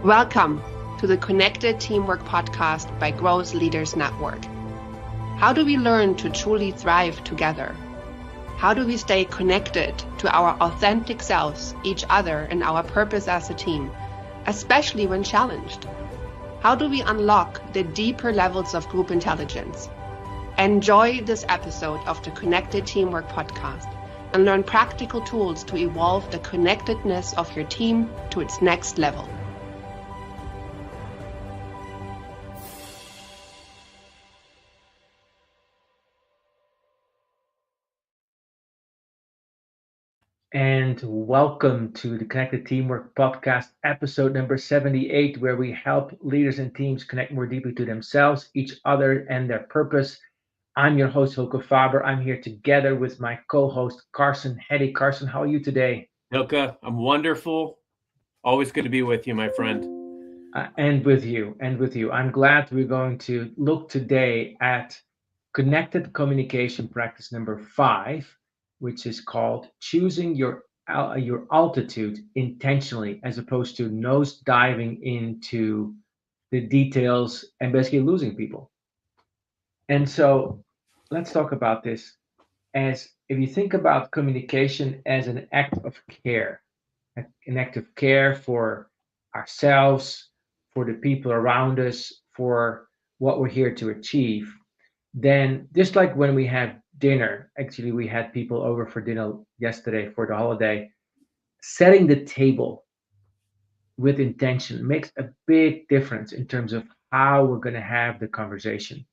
Welcome to the Connected Teamwork Podcast by Growth Leaders Network. How do we learn to truly thrive together? How do we stay connected to our authentic selves, each other, and our purpose as a team, especially when challenged? How do we unlock the deeper levels of group intelligence? Enjoy this episode of the Connected Teamwork Podcast and learn practical tools to evolve the connectedness of your team to its next level. And welcome to the Connected Teamwork Podcast, episode number 78, where we help leaders and teams connect more deeply to themselves, each other, and their purpose. I'm your host, Hilke Faber. I'm here together with my co-host, Carson. Hey, Carson, how are you today? Hilke, I'm wonderful. Always good to be with you, my friend. And with you. I'm glad we're going to look today at connected communication practice number 5, which is called choosing your altitude intentionally, as opposed to nose diving into the details and basically losing people. And so let's talk about this as if you think about communication as an act of care, an act of care for ourselves, for the people around us, for what we're here to achieve, then just like when we have dinner, actually, we had people over for dinner yesterday for the holiday, setting the table with intention makes a big difference in terms of how we're going to have the conversation.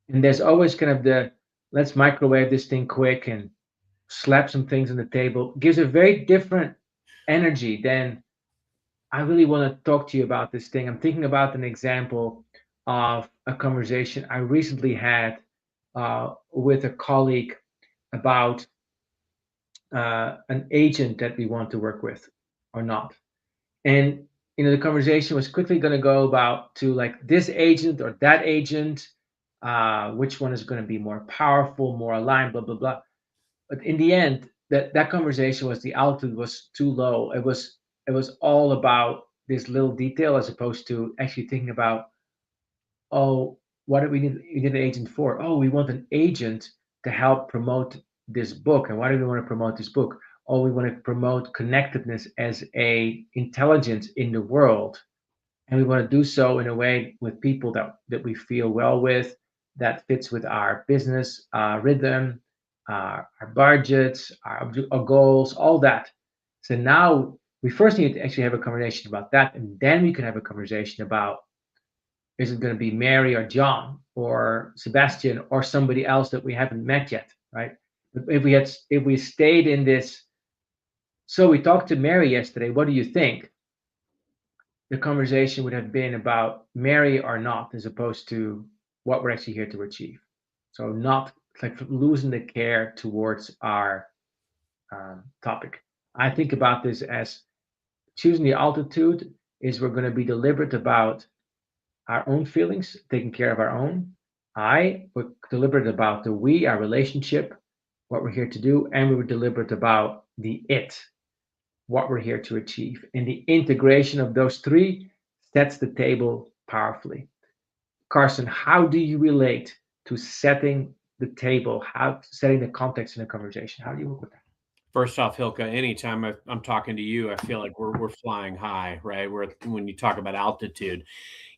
And there's always kind of the let's microwave this thing quick and slap some things on the table, gives a very different energy than I really want to talk to you about this thing. I'm thinking about an example of a conversation I recently had with a colleague about an agent that we want to work with or not. And the conversation was quickly going to go about to like this agent or that agent, which one is going to be more powerful, more aligned, blah blah blah. But in the end, that conversation was the altitude was too low. It was all about this little detail as opposed to actually thinking about, oh, what do we need an agent for? Oh, we want an agent to help promote this book. And why do we want to promote this book? Oh, we want to promote connectedness as a intelligence in the world. And we want to do so in a way with people that we feel well with, that fits with our business rhythm, our budgets, our goals, all that. So now we first need to actually have a conversation about that, and then we can have a conversation about, is it going to be Mary or John or Sebastian or somebody else that we haven't met yet, right? But if we stayed in this, so we talked to Mary yesterday, what do you think? The conversation would have been about Mary or not, as opposed to what we're actually here to achieve. So not like losing the care towards our topic. I think about this as choosing the altitude is we're going to be deliberate about our own feelings, taking care of our own. We're deliberate about the we, our relationship, what we're here to do, and we were deliberate about the it, what we're here to achieve. And the integration of those three sets the table powerfully. Carson, how do you relate to setting the table, how setting the context in a conversation? How do you work with that? First off, Hilke, anytime I'm talking to you, I feel like we're flying high, right? When you talk about altitude,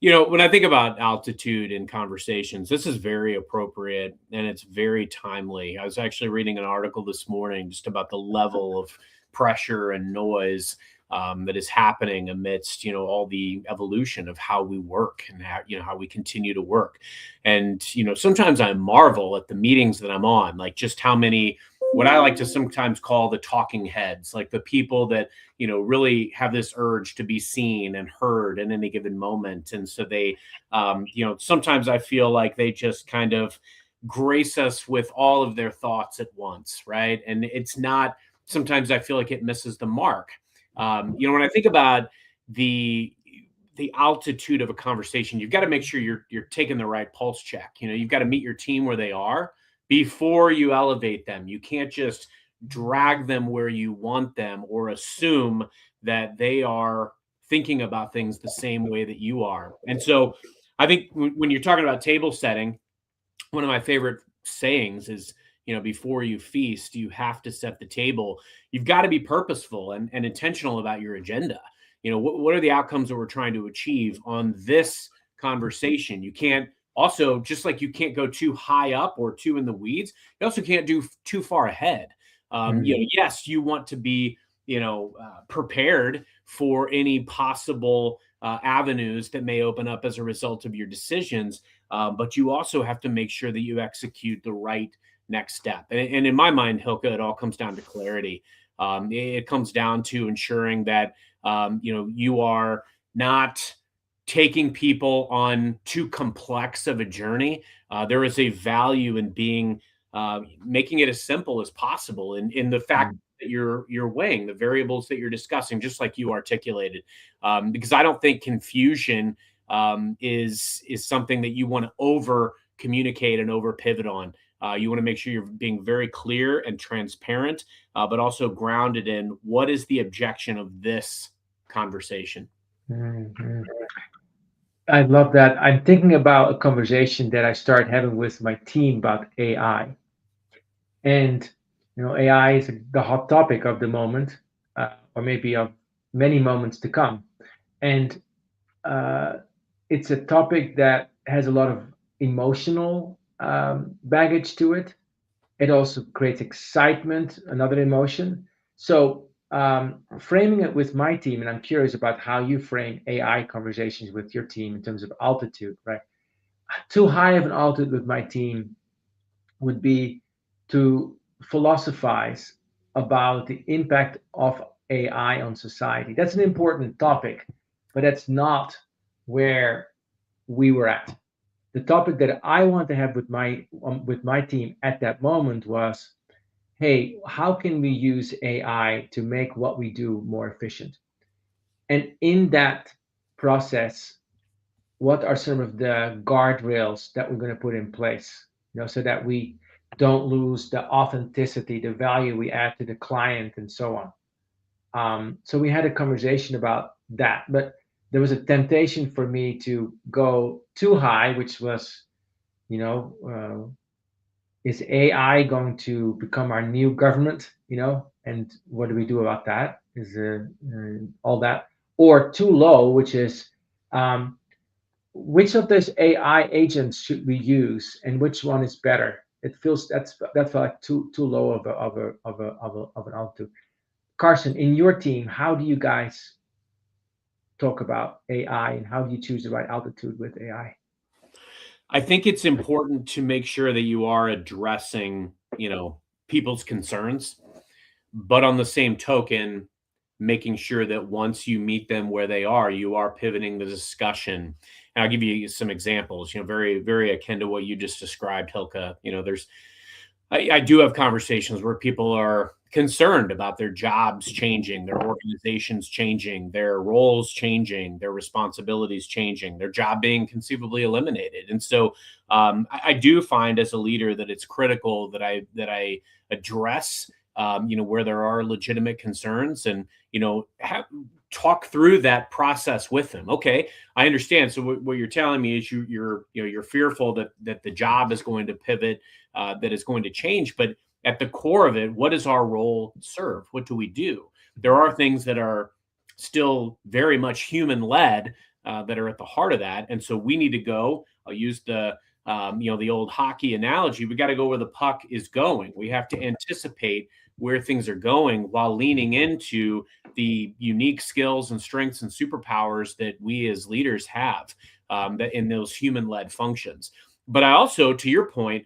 when I think about altitude in conversations, this is very appropriate and it's very timely. I was actually reading an article this morning just about the level of pressure and noise that is happening amidst all the evolution of how we work and how we continue to work. And sometimes I marvel at the meetings that I'm on, like just how many, what I like to sometimes call the talking heads, like the people that really have this urge to be seen and heard in any given moment. And so they sometimes I feel like they just kind of grace us with all of their thoughts at once, right? And it's not, sometimes I feel like it misses the mark. When I think about the altitude of a conversation, you've got to make sure you're taking the right pulse check. You've got to meet your team where they are before you elevate them. You can't just drag them where you want them or assume that they are thinking about things the same way that you are. And so I think when you're talking about table setting, one of my favorite sayings is, before you feast, you have to set the table. You've got to be purposeful and intentional about your agenda. What are the outcomes that we're trying to achieve on this conversation? You can't also, just like you can't go too high up or too in the weeds, you also can't do too far ahead. Yes, you want to be, prepared for any possible avenues that may open up as a result of your decisions. But you also have to make sure that you execute the right next step. And in my mind, Hilke, it all comes down to clarity. It comes down to ensuring that, you are not taking people on too complex of a journey. There is a value in being, making it as simple as possible. In the fact that you're weighing the variables that you're discussing, just like you articulated, because I don't think confusion is something that you want to over communicate and over pivot on. You want to make sure you're being very clear and transparent, but also grounded in what is the objection of this conversation. Mm-hmm. I love that. I'm thinking about a conversation that I started having with my team about AI. And, AI is the hot topic of the moment, or maybe of many moments to come. And it's a topic that has a lot of emotional baggage to it. It also creates excitement, another emotion. So, framing it with my team, and I'm curious about how you frame AI conversations with your team in terms of altitude, right? Too high of an altitude with my team would be to philosophize about the impact of AI on society. That's an important topic, but that's not where we were at. The topic that I want to have with my team at that moment was, hey, how can we use AI to make what we do more efficient? And in that process, what are some of the guardrails that we're going to put in place, so that we don't lose the authenticity, the value we add to the client, and so on. So we had a conversation about that, but there was a temptation for me to go too high, which was, is AI going to become our new government? And what do we do about that? Is all that, or too low, which is, which of those AI agents should we use, and which one is better? It feels that felt like too low of an altitude. Carson, in your team, how do you guys talk about AI, and how do you choose the right altitude with AI? I think it's important to make sure that you are addressing, people's concerns, but on the same token, making sure that once you meet them where they are, you are pivoting the discussion. And I'll give you some examples, very, very akin to what you just described, Hilke. I do have conversations where people are concerned about their jobs changing, their organizations changing, their roles changing, their responsibilities changing, their job being conceivably eliminated. And so I do find as a leader that it's critical that I address where there are legitimate concerns, and talk through that process with them. Okay, I understand. So what you're telling me is you're fearful that the job is going to pivot, that is going to change, but at the core of it, what does our role serve? What do we do? There are things that are still very much human led, that are at the heart of that, and so we need to go. I'll use the old hockey analogy. We got to go where the puck is going. We have to anticipate where things are going while leaning into the unique skills and strengths and superpowers that we as leaders have, that in those human-led functions. But I also, to your point,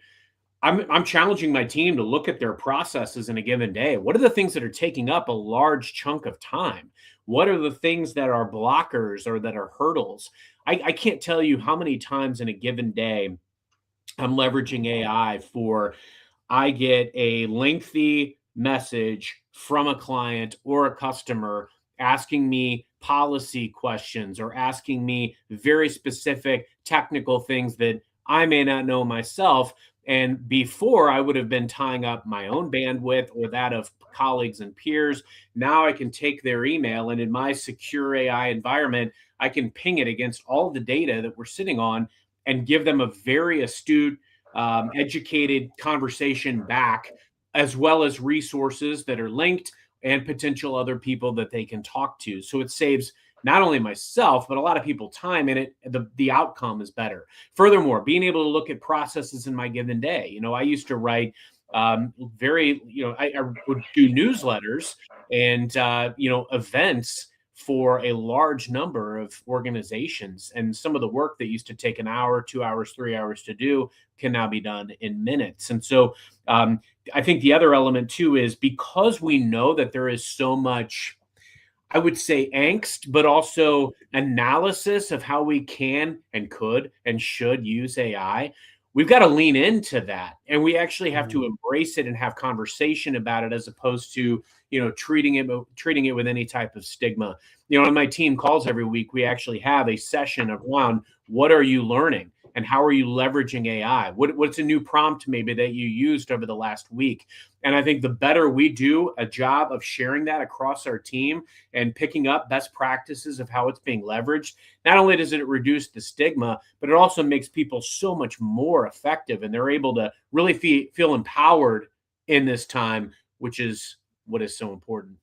I'm challenging my team to look at their processes in a given day. What are the things that are taking up a large chunk of time? What are the things that are blockers or that are hurdles? I can't tell you how many times in a given day I'm leveraging AI for, I get a lengthy message from a client or a customer asking me policy questions or asking me very specific technical things that I may not know myself. And before, I would have been tying up my own bandwidth or that of colleagues and peers. Now I can take their email, and in my secure AI environment, I can ping it against all the data that we're sitting on and give them a very astute, educated conversation back, as well as resources that are linked and potential other people that they can talk to. So it saves not only myself, but a lot of people time, and the outcome is better. Furthermore, being able to look at processes in my given day. I used to write I would do newsletters and, events for a large number of organizations. And some of the work that used to take an hour, 2 hours, 3 hours to do can now be done in minutes. And so I think the other element too is, because we know that there is so much, I would say, angst, but also analysis of how we can and could and should use AI. We've got to lean into that, and we actually have to embrace it and have conversation about it, as opposed to, treating it with any type of stigma. On my team calls every week, we actually have a session around what are you learning and how are you leveraging AI? What's a new prompt maybe that you used over the last week? And I think the better we do a job of sharing that across our team and picking up best practices of how it's being leveraged, not only does it reduce the stigma, but it also makes people so much more effective, and they're able to really feel empowered in this time, which is what is so important.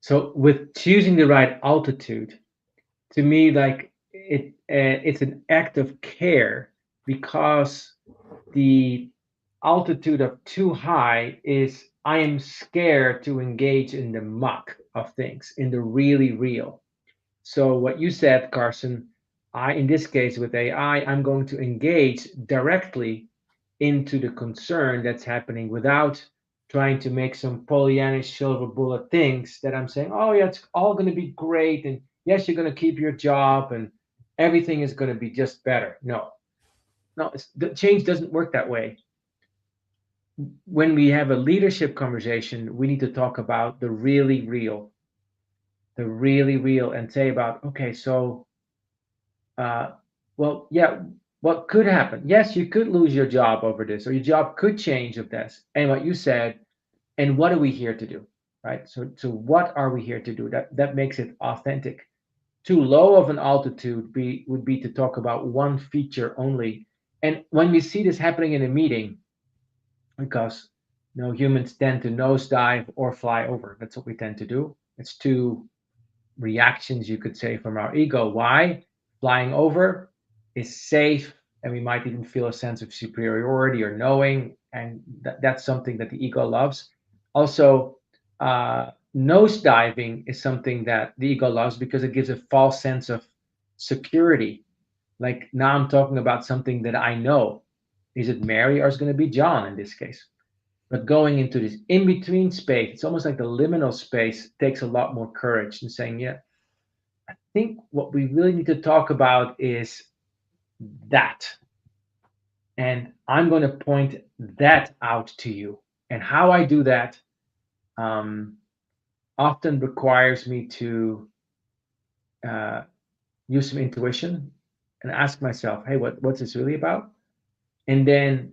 So with choosing the right altitude, to me, like it's an act of care, because the altitude of too high is, I am scared to engage in the muck of things, in the really real. So what you said, Carson, in this case with AI, I'm going to engage directly into the concern that's happening, without trying to make some Pollyannish silver bullet things that I'm saying, oh yeah, it's all going to be great, and yes, you're going to keep your job, and everything is going to be just better. No, the change doesn't work that way. When we have a leadership conversation, we need to talk about the really real, and say about, okay, so, well, yeah, what could happen? Yes, you could lose your job over this, or your job could change of this. And what you said, and what are we here to do, right? So what are we here to do? That makes it authentic. Too low of an altitude would be to talk about one feature only. And when we see this happening in a meeting, because humans tend to nosedive or fly over. That's what we tend to do. It's two reactions, you could say, from our ego. Why? Flying over is safe, and we might even feel a sense of superiority or knowing, and that's something that the ego loves. Also, nosediving is something that the ego loves, because it gives a false sense of security. Like, now I'm talking about something that I know. Is it Mary, or is it going to be John in this case? But going into this in-between space, it's almost like the liminal space, takes a lot more courage, and saying, yeah, I think what we really need to talk about is that. And I'm going to point that out to you. And how I do that often requires me to use some intuition and ask myself, hey, what's this really about? And then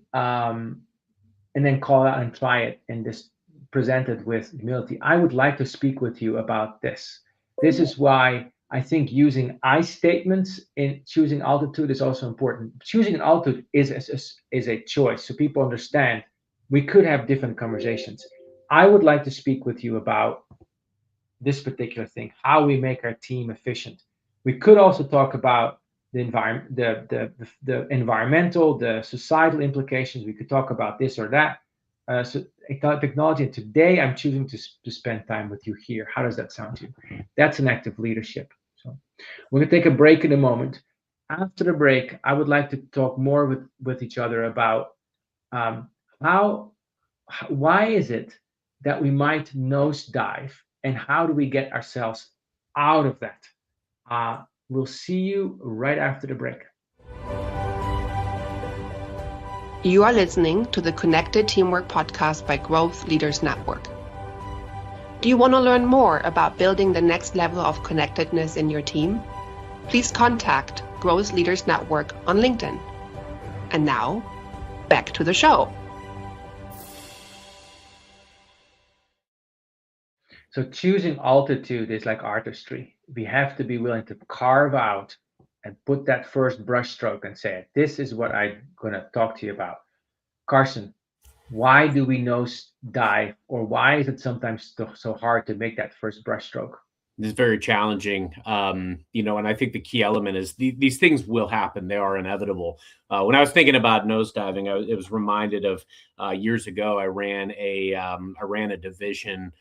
call out and try it, and just present it with humility. I would like to speak with you about this. This is why I think using I statements in choosing altitude is also important. Choosing an altitude is a choice, so people understand we could have different conversations. I would like to speak with you about this particular thing, how we make our team efficient. We could also talk about the environment, the environmental, the societal implications. We could talk about this or that. So technology. And today, I'm choosing to spend time with you here. How does that sound to you? That's an act of leadership. So we're gonna take a break in a moment. After the break, I would like to talk more with each other about why is it that we might nosedive, and how do we get ourselves out of that? We'll see you right after the break. You are listening to the Connected Teamwork Podcast by Growth Leaders Network. Do you want to learn more about building the next level of connectedness in your team? Please contact Growth Leaders Network on LinkedIn. And now, back to the show. So choosing altitude is like artistry. We have to be willing to carve out and put that first brushstroke and say, this is what I'm going to talk to you about. Carson, why do we nose dive, or why is it sometimes so hard to make that first brushstroke? It's very challenging, and I think the key element is these things will happen. They are inevitable. When I was thinking about nosediving, it was reminded of years ago. I ran a division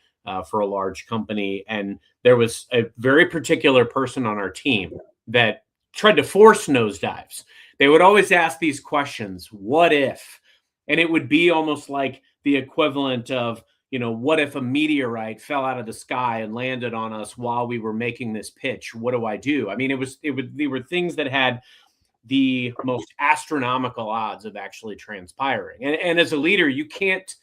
for a large company, and there was a very particular person on our team that tried to force nosedives. They would always ask these questions: "What if?" And it would be almost like the equivalent of, what if a meteorite fell out of the sky and landed on us while we were making this pitch? What do I do? I mean, they were things that had the most astronomical odds of actually transpiring. And as a leader, you can't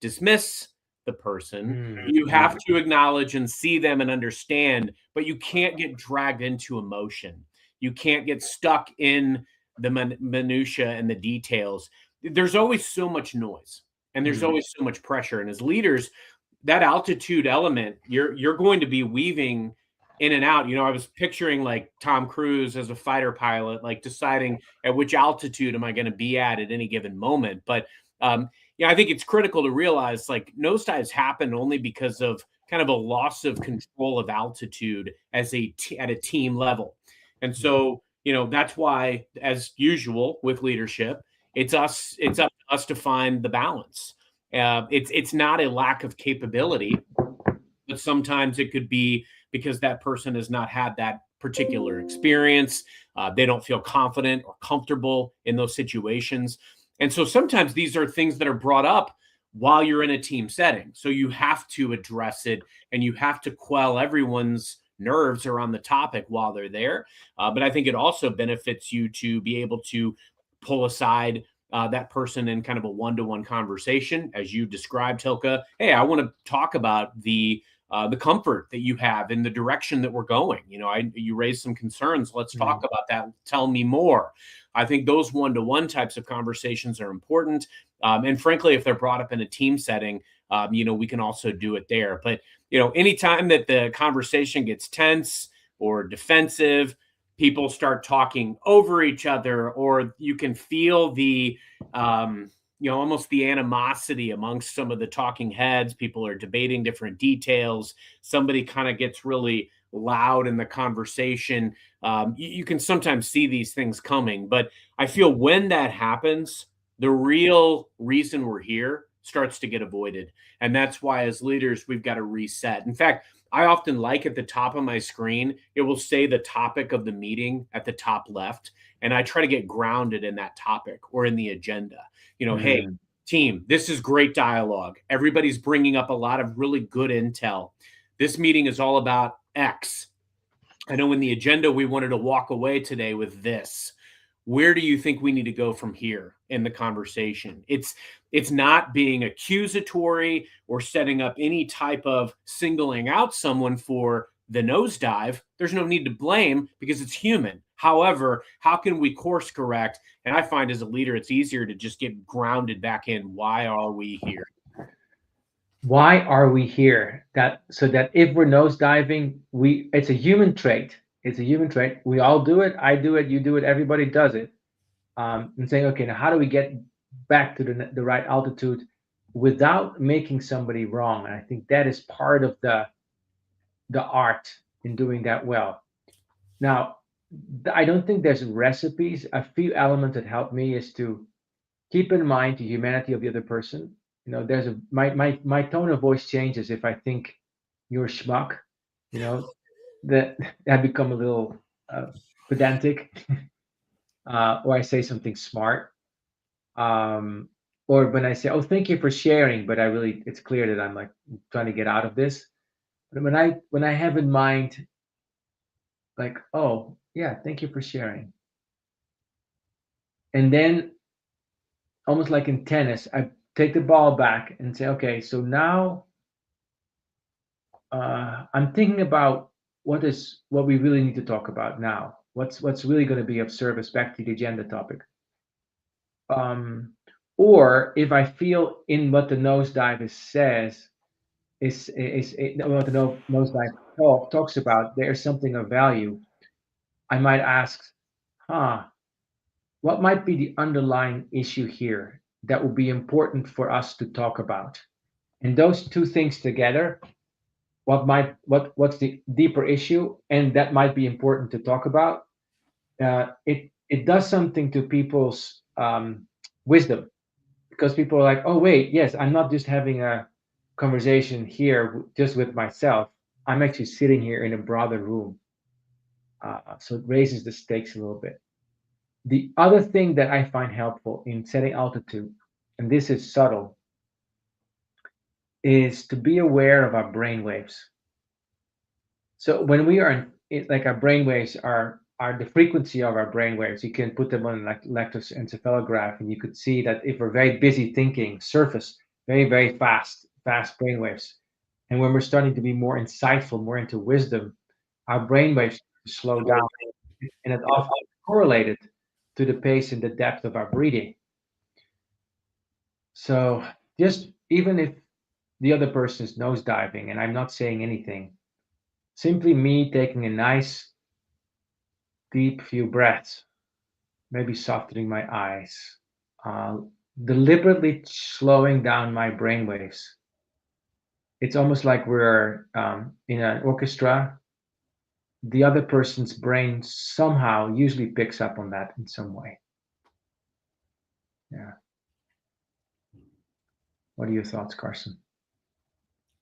dismiss the person. You have to acknowledge and see them and understand, but you can't get dragged into emotion. You can't get stuck in the minutia and the details. There's always so much noise. And there's always so much pressure. And as leaders, that altitude element, you're going to be weaving in and out. I was picturing like Tom Cruise as a fighter pilot, like deciding at which altitude am I going to be at any given moment. But I think it's critical to realize like nosedives happen only because of kind of a loss of control of altitude at a team level. And so, that's why, as usual with leadership, it's up to us to find the balance. It's not a lack of capability, but sometimes it could be because that person has not had that particular experience. They don't feel confident or comfortable in those situations. And so sometimes these are things that are brought up while you're in a team setting. So you have to address it, and you have to quell everyone's nerves around the topic while they're there. But I think it also benefits you to be able to pull aside that person in kind of a one-to-one conversation, as you described, Hilke. Hey, I want to talk about the comfort that you have in the direction that we're going. You raised some concerns. Let's talk about that. Tell me more. I think those one-to-one types of conversations are important. And frankly, if they're brought up in a team setting, we can also do it there. But, anytime that the conversation gets tense or defensive, people start talking over each other, or you can feel the, almost the animosity amongst some of the talking heads. People are debating different details. Somebody kind of gets really loud in the conversation. You can sometimes see these things coming, but I feel when that happens, the real reason we're here starts to get avoided. And that's why as leaders, we've got to reset. In fact, I often like at the top of my screen, it will say the topic of the meeting at the top left. And I try to get grounded in that topic or in the agenda. Hey, team, this is great dialogue. Everybody's bringing up a lot of really good intel. This meeting is all about X. I know in the agenda, we wanted to walk away today with this. Where do you think we need to go from here in the conversation? It's not being accusatory or setting up any type of singling out someone for the nosedive. There's no need to blame because it's human. However, how can we course correct? And I find as a leader, it's easier to just get grounded back in. Why are we here? Why are we here? So that if we're nosediving, it's a human trait. It's a human trait. We all do it. I do it. You do it. Everybody does it. And saying, okay, now how do we get back to the right altitude without making somebody wrong? And I think that is part of the art in doing that well. Now, I don't think there's recipes. A few elements that help me is to keep in mind the humanity of the other person. There's my tone of voice changes if I think you're a schmuck. That I become a little pedantic, or I say something smart, or when I say, "Oh, thank you for sharing," but it's clear that I'm like trying to get out of this. But when I have in mind, like, "Oh, yeah, thank you for sharing," and then almost like in tennis, I take the ball back and say, "Okay, so now I'm thinking about what we really need to talk about now. What's really going to be of service back to the agenda topic." Or if I feel in what the nosedive says is what the nosedive talks about, there's something of value, I might ask, huh, what might be the underlying issue here that will be important for us to talk about? And those two things together, what's the deeper issue, and that might be important to talk about. It does something to people's wisdom, because people are like, oh wait, yes, I'm not just having a conversation here just with myself. I'm actually sitting here in a broader room. So it raises the stakes a little bit. The other thing that I find helpful in setting altitude, and this is subtle, is to be aware of our brain waves. So when we are like our brain waves are the frequency of our brain waves. You can put them on like electroencephalograph, and you could see that if we're very busy thinking, surface very fast brain waves. And when we're starting to be more insightful, more into wisdom, our brain waves slow down, and it often correlated to the pace and the depth of our breathing. So just even if the other person is nosediving and I'm not saying anything, simply me taking a nice deep few breaths, maybe softening my eyes, uh, deliberately slowing down my brain waves. It's almost like we're in an orchestra. The other person's brain somehow usually picks up on that in some way. Yeah. What are your thoughts, Carson?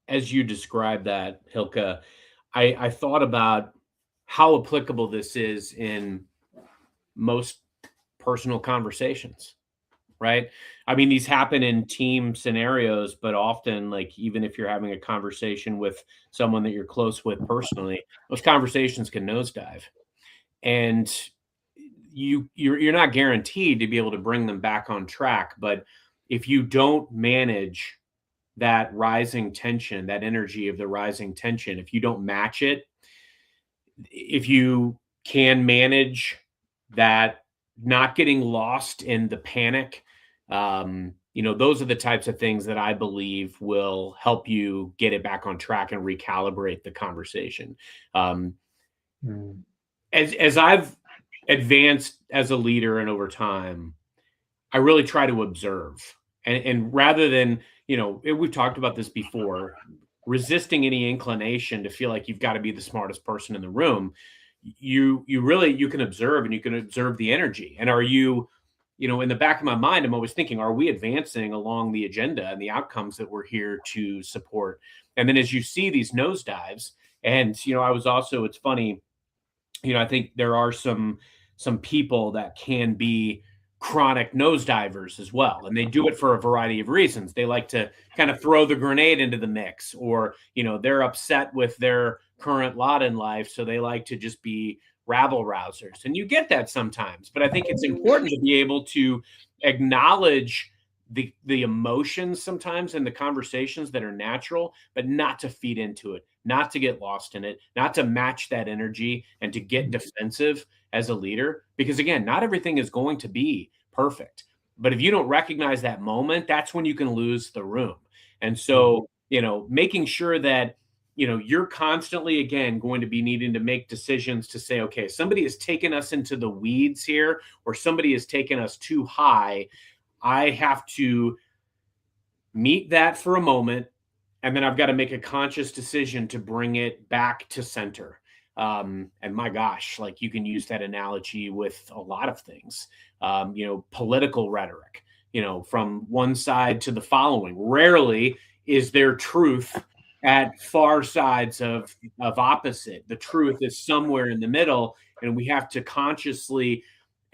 As you described that, Hilke, I thought about how applicable this is in most personal conversations, right? I mean, these happen in team scenarios, but often, like, even if you're having a conversation with someone that you're close with personally, those conversations can nosedive. And you're not guaranteed to be able to bring them back on track. But if you don't manage that rising tension, that energy of the rising tension, if you don't match it, if you can manage that, not getting lost in the panic, those are the types of things that I believe will help you get it back on track and recalibrate the conversation. As I've advanced as a leader and over time, I really try to observe, and rather than, we've talked about this before, resisting any inclination to feel like you've got to be the smartest person in the room, you can observe, and you can observe the energy. And are you, in the back of my mind, I'm always thinking, are we advancing along the agenda and the outcomes that we're here to support? And then as you see these nosedives, and it's funny, I think there are some people that can be chronic nosedivers as well, and they do it for a variety of reasons. They like to kind of throw the grenade into the mix, or they're upset with their current lot in life, so they like to just be rabble rousers, and you get that sometimes. But I think it's important to be able to acknowledge the emotions sometimes in the conversations that are natural, but not to feed into it, not to get lost in it, not to match that energy and to get defensive as a leader. Because again, not everything is going to be perfect. But if you don't recognize that moment, that's when you can lose the room. And so, making sure that, you're constantly, again, going to be needing to make decisions to say, okay, somebody has taken us into the weeds here, or somebody has taken us too high. I have to meet that for a moment, and then I've got to make a conscious decision to bring it back to center. And my gosh, like, you can use that analogy with a lot of things, political rhetoric, from one side to the following. Rarely is there truth at far sides of opposite. The truth is somewhere in the middle, and we have to consciously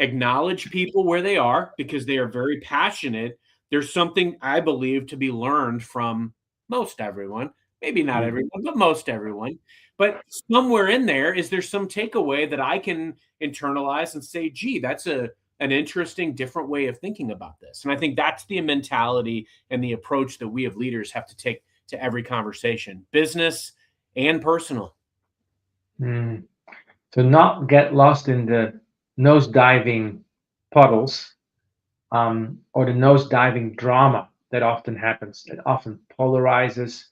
acknowledge people where they are, because they are very passionate. There's something, I believe, to be learned from most everyone, maybe not everyone, but most everyone. But somewhere in there, is there some takeaway that I can internalize and say, gee, that's an interesting, different way of thinking about this. And I think that's the mentality and the approach that we as leaders have to take to every conversation, business and personal. So not get lost in the nosediving puddles, or the nosediving drama that often happens. It often polarizes.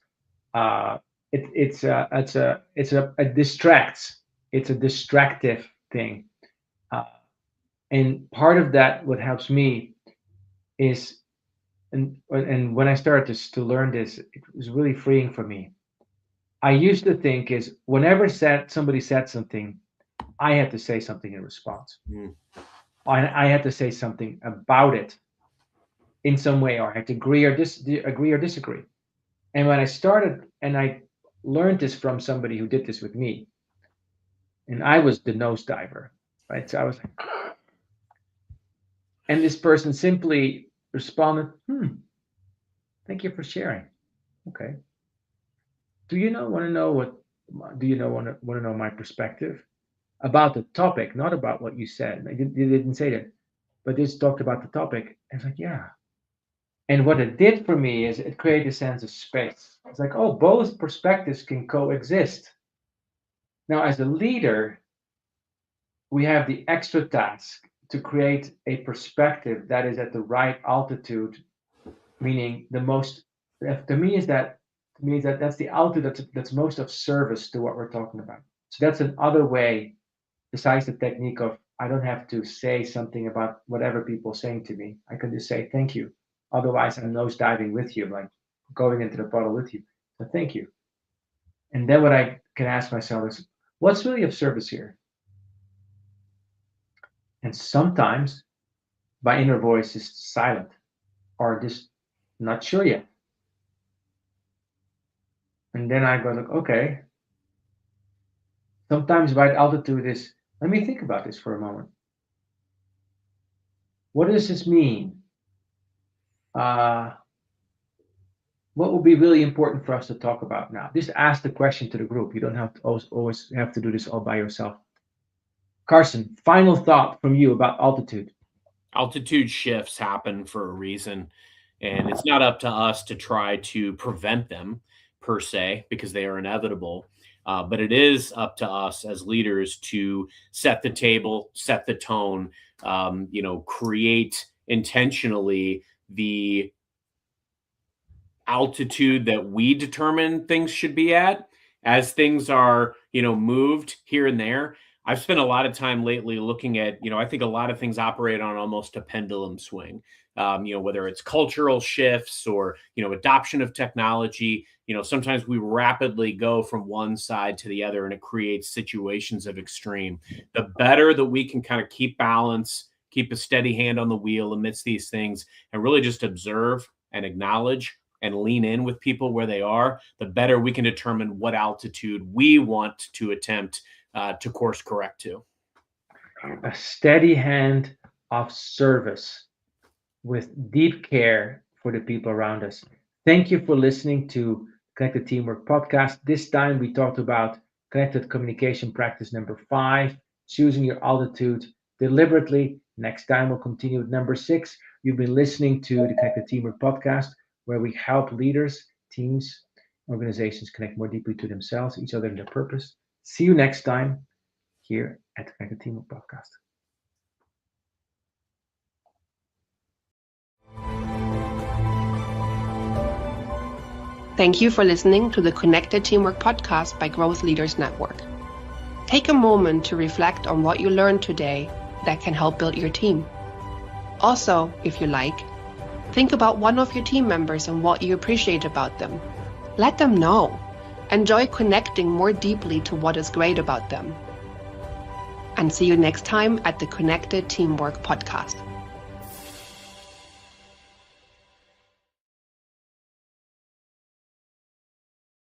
It distracts. It's a distractive thing. And part of that, what helps me is, and when I started to learn this, it was really freeing for me. I used to think is whenever somebody said something, I had to say something in response. I had to say something about it in some way, or I had to agree or disagree. And when I started, and I learned this from somebody who did this with me, and I was the nose diver, right? So I was like, and this person simply responded, thank you for sharing. Okay. Do you want to know my perspective about the topic, not about what you said? They didn't say that, but just talked about the topic. And it's like, yeah. And what it did for me is it created a sense of space. It's like, oh, both perspectives can coexist. Now, as a leader, we have the extra task to create a perspective that is at the right altitude, meaning the most, to me is that that's the altitude that's most of service to what we're talking about. So that's another way, besides the technique of I don't have to say something about whatever people are saying to me. I can just say thank you. Otherwise, I'm nose diving with you, like going into the puddle with you. So thank you. And then what I can ask myself is, what's really of service here? And sometimes my inner voice is silent or just not sure yet. And then I go like, okay. Sometimes right altitude is, let me think about this for a moment. What does this mean? What would be really important for us to talk about now? Just ask the question to the group. You don't have to always have to do this all by yourself. Carson, final thought from you about altitude. Altitude shifts happen for a reason, and it's not up to us to try to prevent them per se, because they are inevitable. But it is up to us as leaders to set the table, set the tone, create intentionally the altitude that we determine things should be at. As things are, moved here and there, I've spent a lot of time lately looking at, I think a lot of things operate on almost a pendulum swing. Whether it's cultural shifts or, adoption of technology, sometimes we rapidly go from one side to the other and it creates situations of extreme. The better that we can kind of keep balance, keep a steady hand on the wheel amidst these things, and really just observe and acknowledge and lean in with people where they are, the better we can determine what altitude we want to attempt to course correct to. A steady hand of service with deep care for the people around us. Thank you for listening to Connected Teamwork Podcast. This time we talked about connected communication practice number 5, choosing your altitude deliberately. Next time we'll continue with number 6. You've been listening to the Connected Teamwork Podcast, where we help leaders, teams, organizations connect more deeply to themselves, each other, and their purpose. See you next time here at the Connected Teamwork Podcast. Thank you for listening to the Connected Teamwork Podcast by Growth Leaders Network. Take a moment to reflect on what you learned today that can help build your team. Also, if you like, think about one of your team members and what you appreciate about them. Let them know. Enjoy connecting more deeply to what is great about them. And see you next time at the Connected Teamwork Podcast.